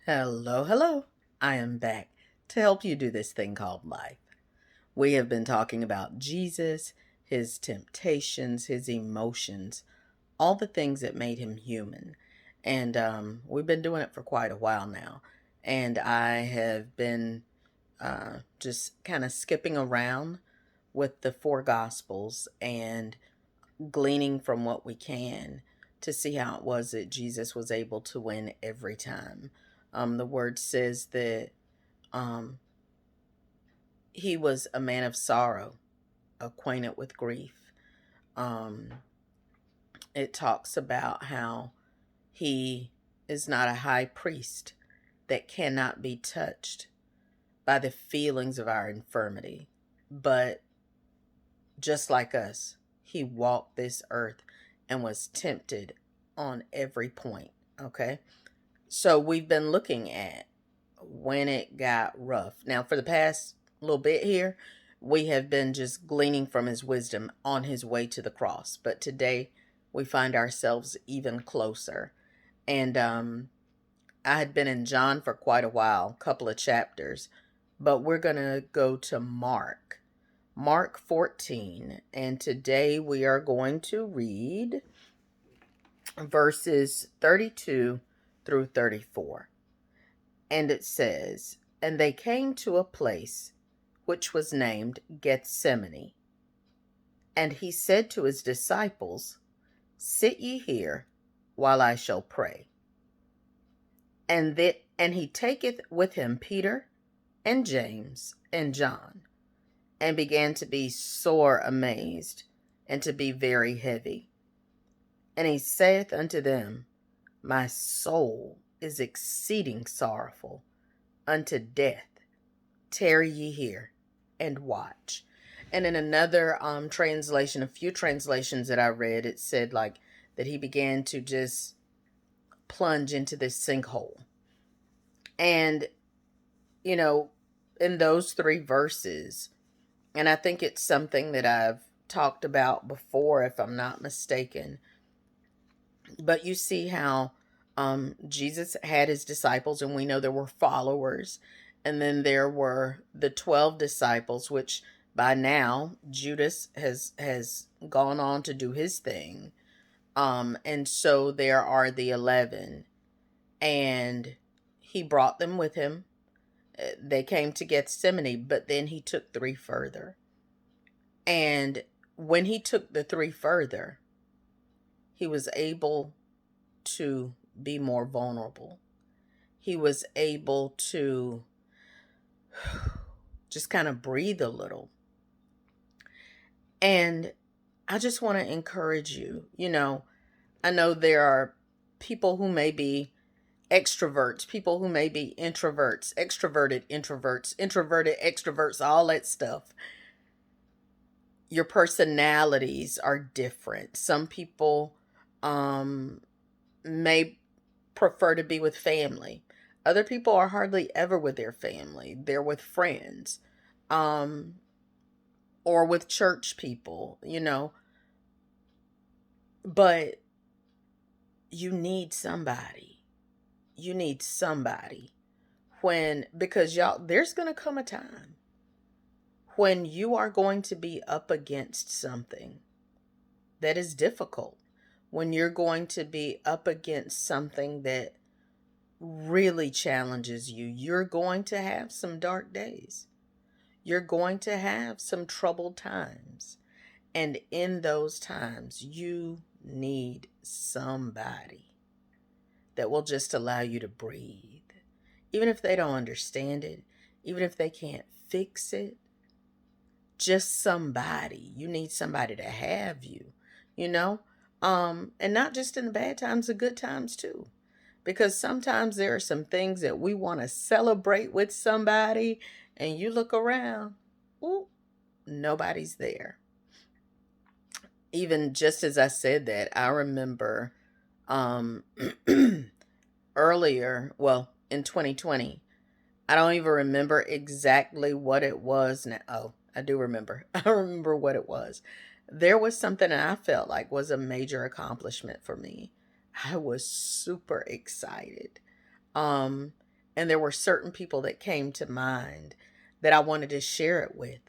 Hello, hello. I am back to help you do this thing called life. We have been talking about Jesus, his temptations, his emotions, all the things that made him human. And we've been doing it for quite a while now. And I have been just kind of skipping around with the four gospels and gleaning from what we can to see how it was that Jesus was able to win every time. The word says that um, he was a man of sorrow, acquainted with grief. Um, it talks about how he is not a high priest that cannot be touched by the feelings of our infirmity, but just like us, he walked this earth and was tempted on every point. Okay. So we've been looking at when it got rough. Now, for the past little bit here, we have been just gleaning from his wisdom on his way to the cross. But today we find ourselves even closer. And I had been in John for quite a while, a couple of chapters, but we're going to go to Mark 14. And today we are going to read verses 32 through 34. And it says, "And they came to a place which was named Gethsemane. And he said to his disciples, Sit ye here, while I shall pray. And he taketh with him Peter and James and John, and began to be sore amazed, and to be very heavy. And he saith unto them, My soul is exceeding sorrowful unto death. Tarry ye here and watch." And in another translation, a few translations that I read, it said like that he began to just plunge into this sinkhole. And, you know, in those three verses, and I think it's something that I've talked about before, if I'm not mistaken, but you see how Jesus had his disciples, and we know there were followers, and then there were the 12 disciples, which by now Judas has gone on to do his thing. And so there are the 11, and he brought them with him. They came to Gethsemane, but then he took three further. And when he took the three further, he was able to be more vulnerable. He was able to just kind of breathe a little. And I just want to encourage you. I know there are people who may be extroverts, people who may be introverts, extroverted introverts, introverted extroverts, all that stuff. Your personalities are different. Some people may prefer to be with family. Other people are hardly ever with their family. They're with friends, um, or with church people. But you need somebody. You need somebody because y'all, there's going to come a time when you are going to be up against something that is difficult, when you're going to be up against something that really challenges you. You're going to have some dark days. You're going to have some troubled times. And in those times, you need somebody that will just allow you to breathe. Even if they don't understand it, even if they can't fix it, just somebody. You need somebody to have you, you know? And not just in the bad times, the good times too. Because sometimes there are some things that we want to celebrate with somebody, and you look around, ooh, nobody's there. Even just as I said that, I remember um, earlier, well, in 2020, I don't even remember exactly what it was now. Oh, I do remember. I remember what it was. There was something that I felt like was a major accomplishment for me. I was super excited. Um, And there were certain people that came to mind that I wanted to share it with.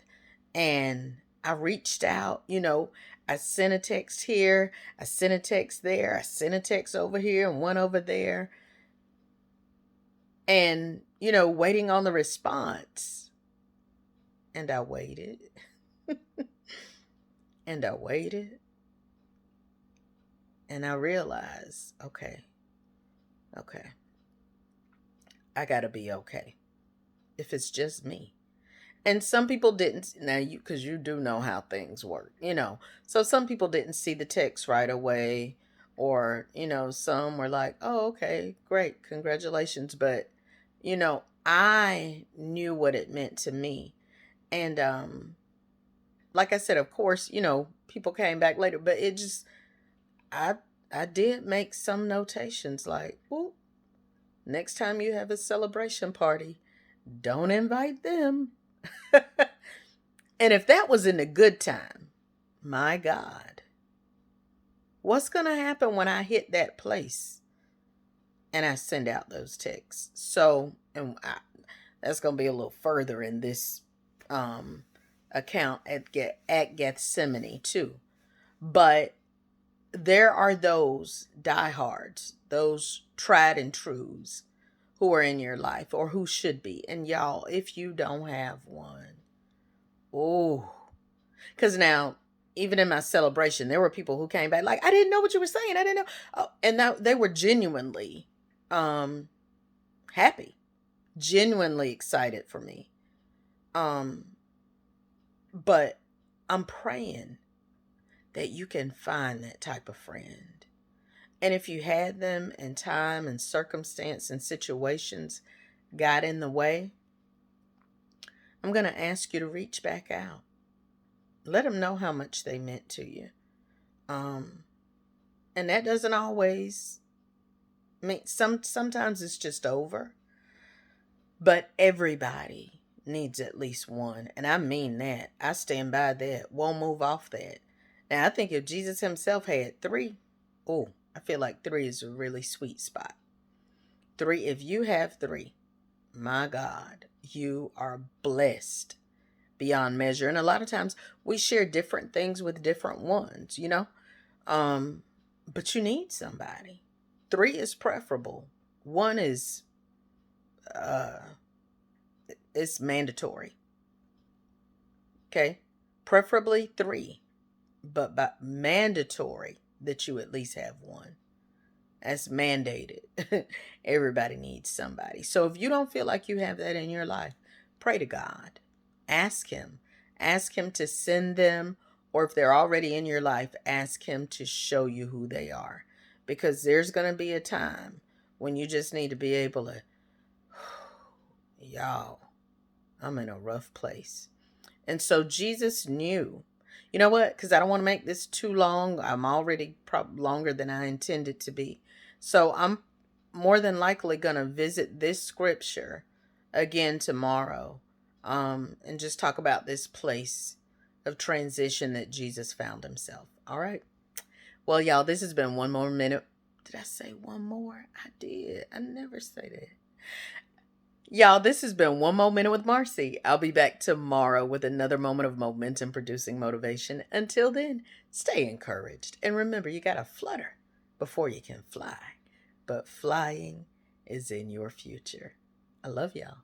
And I reached out, I sent a text here, I sent a text there, I sent a text over here and one over there. And, waiting on the response. And I waited. And I waited. And I realized, okay, I gotta be okay if it's just me. And some people didn't, now because you do know how things work, So some people didn't see the text right away, or, some were like, oh, okay, great, congratulations. But, I knew what it meant to me. And, like I said, of course, people came back later, but it just, I, I did make some notations like, well, next time you have a celebration party, don't invite them. And if that was in a good time, my God, what's going to happen when I hit that place and I send out those texts? So, that's going to be a little further in this account at Gethsemane too. But there are those diehards, those tried and trues who are in your life or who should be. And y'all, if you don't have one, oh, because now, even in my celebration, there were people who came back like, I didn't know what you were saying. I didn't know. Oh, and they were genuinely happy, genuinely excited for me. But I'm praying that you can find that type of friend. And if you had them and time and circumstance and situations got in the way, I'm going to ask you to reach back out. Let them know how much they meant to you. And that doesn't always mean, sometimes it's just over. But everybody needs at least one. And I mean that. I stand by that. Won't move off that. Now, I think if Jesus himself had 3, I feel like 3 is a really sweet spot. 3, if you have 3, my God, you are blessed beyond measure. And a lot of times we share different things with different ones, but you need somebody. 3 is preferable. 1 is it's mandatory. Okay? Preferably 3, but mandatory that you at least have 1. That's mandated. Everybody needs somebody. So if you don't feel like you have that in your life, pray to God. Ask him. Ask him to send them, or if they're already in your life, ask him to show you who they are. Because there's going to be a time when you just need to be able to, y'all, I'm in a rough place. And so Jesus knew. You know what? Because I don't want to make this too long. I'm already probably longer than I intended to be. So I'm more than likely going to visit this scripture again tomorrow, and just talk about this place of transition that Jesus found himself. All right. Well, y'all, this has been One More Minute. Did I say one more? I did. I never say that. Y'all, this has been One More Minute with Marcy. I'll be back tomorrow with another moment of momentum producing motivation. Until then, stay encouraged. And remember, you got to flutter before you can fly. But flying is in your future. I love y'all.